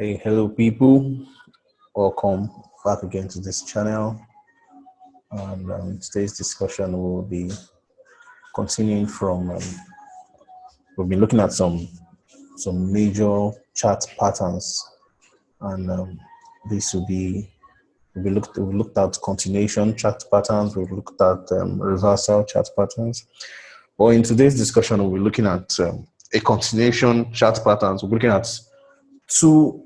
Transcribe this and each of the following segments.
Hey, hello people, welcome back again to this channel. And today's discussion will be continuing from, we've been looking at some major chart patterns, and this will be, we've looked at continuation chart patterns, we've looked at reversal chart patterns. But in today's discussion, we'll be looking at a continuation chart patterns. We're looking at two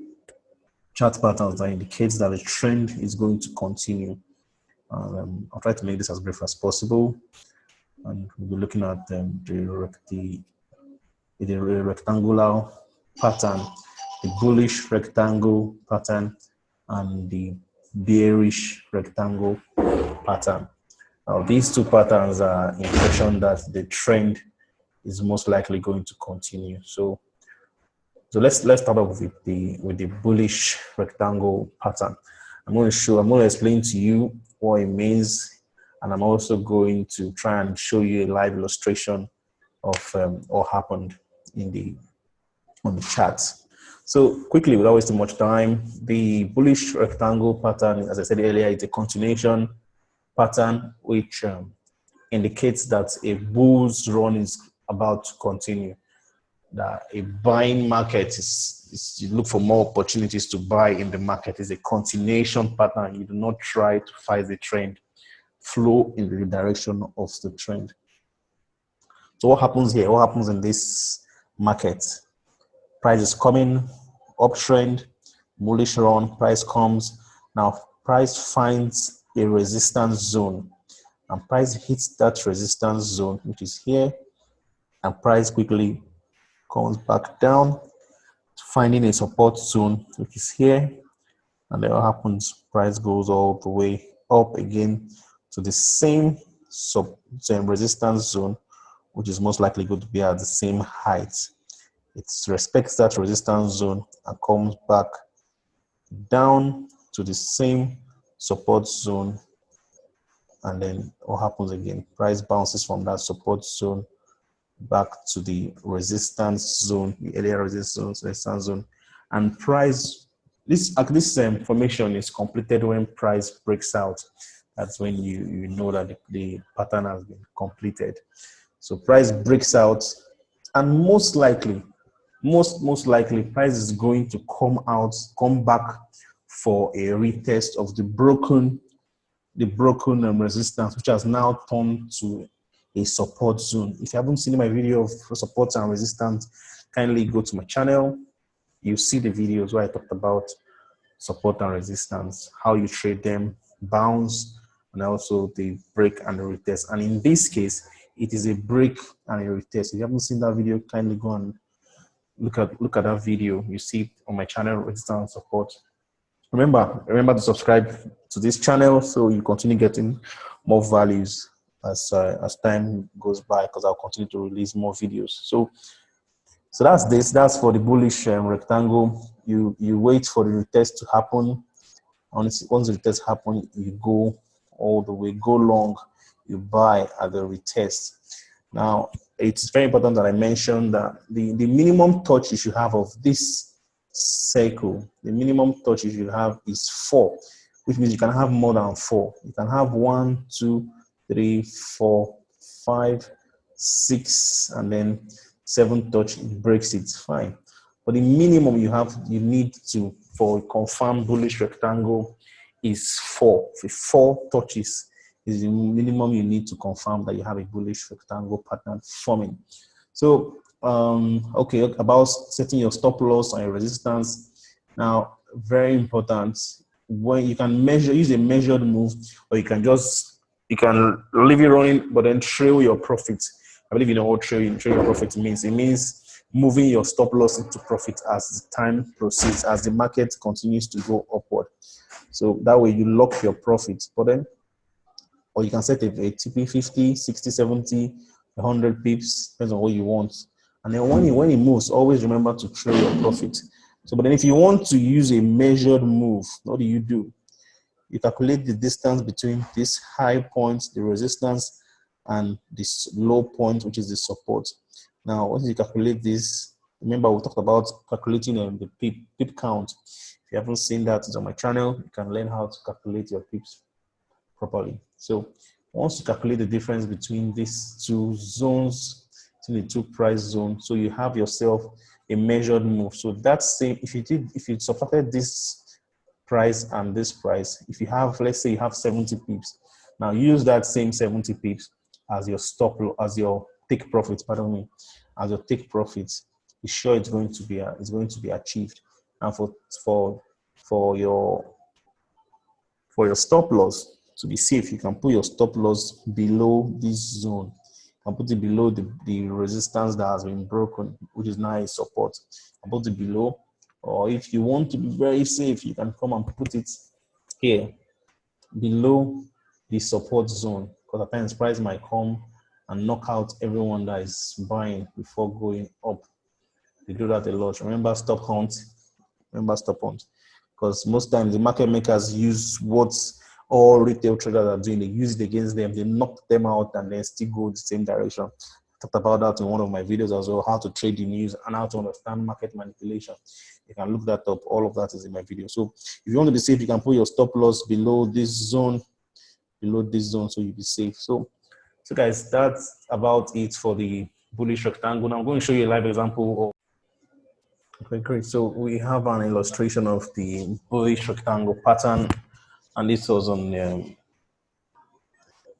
chart patterns that indicates that the trend is going to continue. I'll try to make this as brief as possible, and we'll be looking at the rectangular pattern, the bullish rectangle pattern, and the bearish rectangle pattern. Now, these two patterns are indication that the trend is most likely going to continue. So let's start off with the bullish rectangle pattern. I'm going to explain to you what it means, and I'm also going to try and show you a live illustration of what happened on the chart. So quickly, without wasting much time, the bullish rectangle pattern, as I said earlier, is a continuation pattern which indicates that a bull's run is about to continue. That a buying market is you look for more opportunities to buy in the market. Is a continuation pattern. You do not try to fight the trend, flow in the direction of the trend. So what happens here? What happens in this market? Price is coming, uptrend, bullish run, price comes. Now price finds a resistance zone, and price hits that resistance zone, which is here, and price quickly comes back down, finding a support zone, which is here, and then what happens? Price goes all the way up again to the same resistance zone, which is most likely going to be at the same height. It respects that resistance zone and comes back down to the same support zone, and then what happens again? Price bounces from that support zone back to the resistance zone, the earlier resistance zone, and price. This formation is completed when price breaks out. That's when you know that the pattern has been completed. So price breaks out, and most likely, price is going to come back for a retest of the broken resistance, which has now turned to a support zone. If you haven't seen my video of support and resistance, kindly go to my channel. You see the videos where I talked about support and resistance, how you trade them, bounce, and also the break and the retest. And in this case, it is a break and a retest. If you haven't seen that video, kindly go and look at that video. You see it on my channel, resistance and support. Remember to subscribe to this channel so you continue getting more values as time goes by, because I'll continue to release more videos. So that's this. That's for the bullish rectangle. You wait for the retest to happen. Once the retest happens, you go all the way, go long, you buy at the retest. Now, it's very important that I mention that the minimum touch you should have of this circle, the minimum touch you should have is 4, which means you can have more than 4. You can have 1, 2, 3, 4, 5, 6, and then 7 touch. It breaks it, fine. But the minimum you need to for a confirmed bullish rectangle is 4. 4 touches is the minimum you need to confirm that you have a bullish rectangle pattern forming. So okay, about setting your stop loss and your resistance. Now, very important, when you can use a measured move, or you can leave it running but then trail your profits. I believe you know what trail your profit means. It means moving your stop loss into profit as time proceeds, as the market continues to go upward. So that way you lock your profits. But then, or you can set a TP 50, 60, 70, 100 pips, depends on what you want. And then when it moves, always remember to trail your profit. So, but then if you want to use a measured move, what do? You calculate the distance between this high point, the resistance, and this low point, which is the support. Now, once you calculate this, Remember, we talked about calculating the pip count. If you haven't seen that, it's on my channel. You can learn how to calculate your pips properly. So once you calculate the difference between these two zones, between the two price zones, so you have yourself a measured move. So that's same. If you subtracted this price and this price, if you have, let's say you have 70 pips, now use that same 70 pips as your stop, as your take profit. Pardon me, as your take profits. Be sure it's going to be achieved. And for your stop loss, to be safe, you can put your stop loss below this zone. You can put it below the resistance that has been broken, which is now a support. You can put it below, or if you want to be very safe, you can come and put it here below the support zone, because at times price might come and knock out everyone that is buying before going up. They do that a lot. Remember stop hunt. Because most times the market makers use what all retail traders are doing. They use it against them. They knock them out and then still go the same direction. I talked about that in one of my videos as well, how to trade the news and how to understand market manipulation. You can look that up. All of that is in my video. So if you want to be safe, you can put your stop loss below this zone, so you'll be safe. So guys, that's about it for the bullish rectangle. Now I'm going to show you a live example. Okay, great. So we have an illustration of the bullish rectangle pattern, and this was on the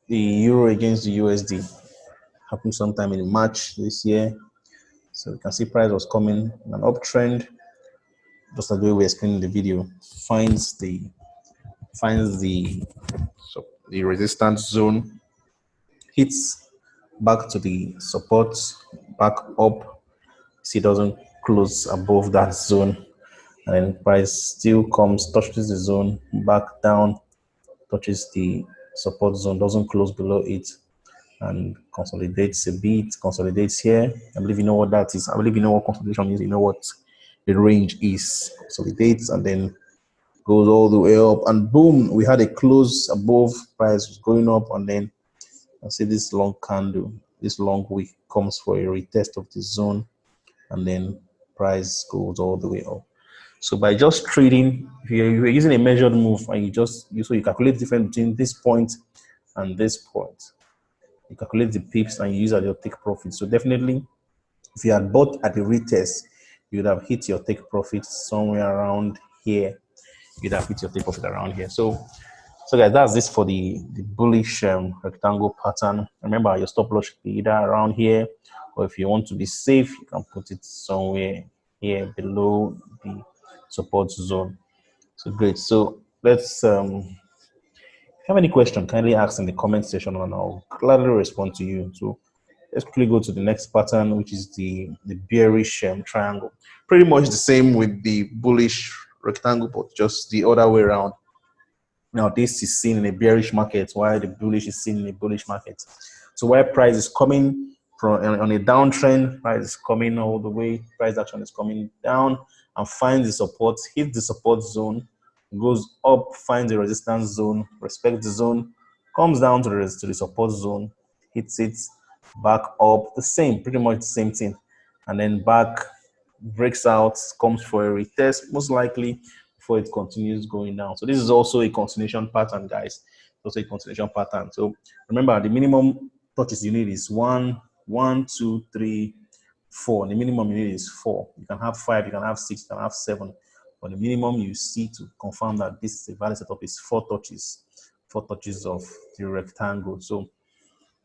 euro against the USD. Happened sometime in March this year. So you can see price was coming in an uptrend, just like the way we explained in the video. Finds the resistance zone, hits back to the support, back up. See, it doesn't close above that zone, and then price still comes, touches the zone, back down, touches the support zone, doesn't close below it, and consolidates a bit, consolidates here. I believe you know what that is. I believe you know what consolidation is. You know what the range is. Consolidates and then goes all the way up, and boom, we had a close above. Price was going up, and then I see this long candle, this long wick comes for a retest of the zone, and then price goes all the way up. So by just trading, if you're using a measured move and you calculate the difference between this point and this point, you calculate the pips and you use as your take profit. So definitely, if you had bought at the retest, you would have hit your take profit somewhere around here. You'd have hit your take profit around here. So guys, that's this for the bullish rectangle pattern. Remember, your stop loss should be either around here, or if you want to be safe, you can put it somewhere here below the support zone. So great. So let's if you have any question, kindly ask in the comment section and I'll gladly respond to you. So let's quickly go to the next pattern, which is the bearish triangle. Pretty much the same with the bullish rectangle, but just the other way around. Now this is seen in a bearish market, while the bullish is seen in a bullish market. So where price is coming from on a downtrend, price is coming all the way, price action is coming down and finds the support, hits the support zone, goes up, finds the resistance zone, respects the zone, comes down to the support zone, hits it, back up, the same, pretty much the same thing, and then back, breaks out, comes for a retest, most likely before it continues going down. So this is also a continuation pattern, guys. Also a continuation pattern. So remember, the minimum touches you need is 1, 1, 2, 3, 4. The minimum you need is 4. You can have 5, you can have 6, you can have 7. But the minimum you see to confirm that this is a valid setup is 4 touches. 4 touches of the rectangle. So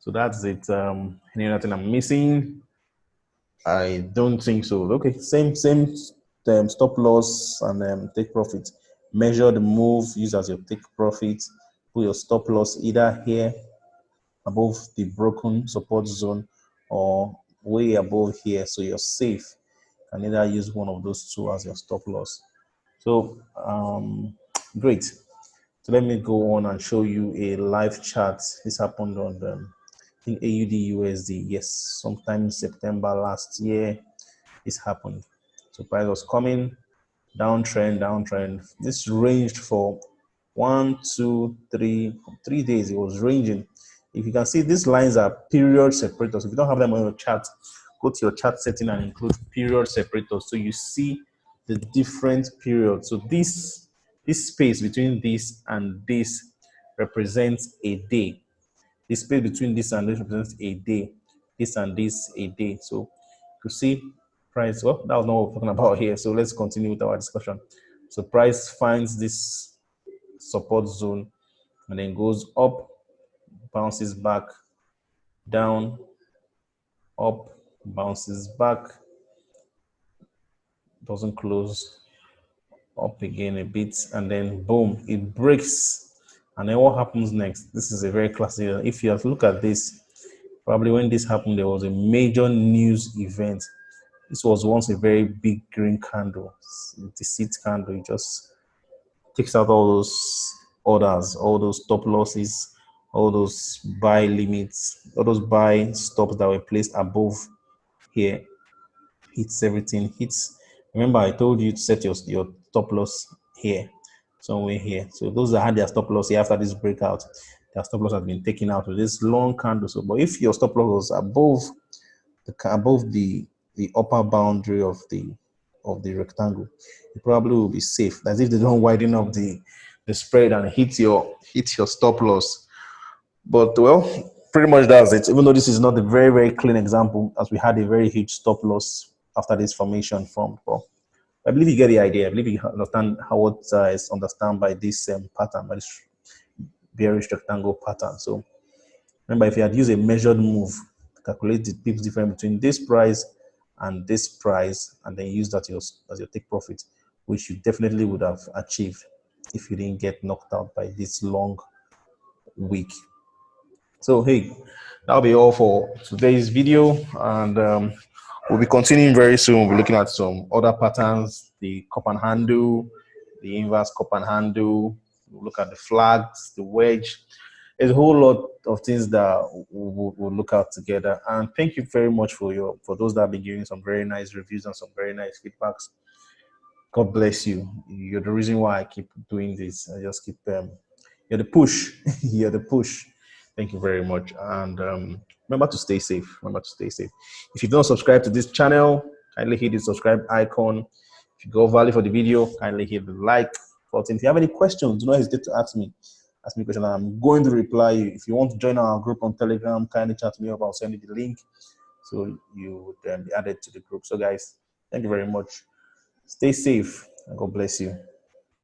that's it. Any other thing I'm missing? I don't think so. Okay, same stop loss and take profit. Measure the move, use as your take profit. Put your stop loss either here above the broken support zone or way above here, so you're safe. You can either use one of those two as your stop loss. So great. So let me go on and show you a live chart. This happened on I think AUD USD. Yes, sometime in September last year, this happened. So price was coming, downtrend. This ranged for 1, 2, 3 days. It was ranging. If you can see, these lines are period separators. If you don't have them on your chart, go to your chart setting and include period separators. So you see the different periods. So this space between this and this represents a day. The space between this and this represents a day. This and this a day. So you see price. Well, that was not what we're talking about here. So let's continue with our discussion. So price finds this support zone and then goes up, bounces back, down, up, bounces back, doesn't close, up again a bit, and then boom, it breaks. And then what happens next? This is a very classic. If you have to look at this, probably when this happened, there was a major news event. This was once a very big green candle, the seed candle. It just takes out all those orders, all those stop losses, all those buy limits, all those buy stops that were placed above here. Hits everything, hits. Remember, I told you to set your stop loss here, somewhere here. So those that had their stop loss here after this breakout, their stop loss has been taken out with this long candle. So, but if your stop loss was above the upper boundary of the rectangle, you probably will be safe. As if they don't widen up the spread and hit your stop loss. But well, pretty much that's it. Even though this is not a very, very clean example, as we had a very huge stop loss after this formation formed. Well, I believe you get the idea. I believe you understand how what is understand by this pattern, by this bearish rectangle pattern. So remember, if you had used a measured move to calculate the pips difference between this price, and then use that as your take profit, which you definitely would have achieved if you didn't get knocked out by this long week. So hey, that'll be all for today's video, and we'll be continuing very soon. We'll be looking at some other patterns, the cup and handle, the inverse cup and handle. We'll look at the flags, the wedge. There's a whole lot of things that we'll look at together. And thank you very much for those that have been giving some very nice reviews and some very nice feedbacks. God bless you. You're the reason why I keep doing this. I just keep you're the push. You're the push. Thank you very much. And remember to stay safe. Remember to stay safe. If you don't subscribe to this channel, kindly hit the subscribe icon. If you got value for the video, kindly hit the like button. If you have any questions, do not hesitate to ask me. Ask me a question. I'm going to reply you. If you want to join our group on Telegram, kindly chat me up. I'll send you the link so you would be added to the group. So guys, thank you very much. Stay safe and God bless you.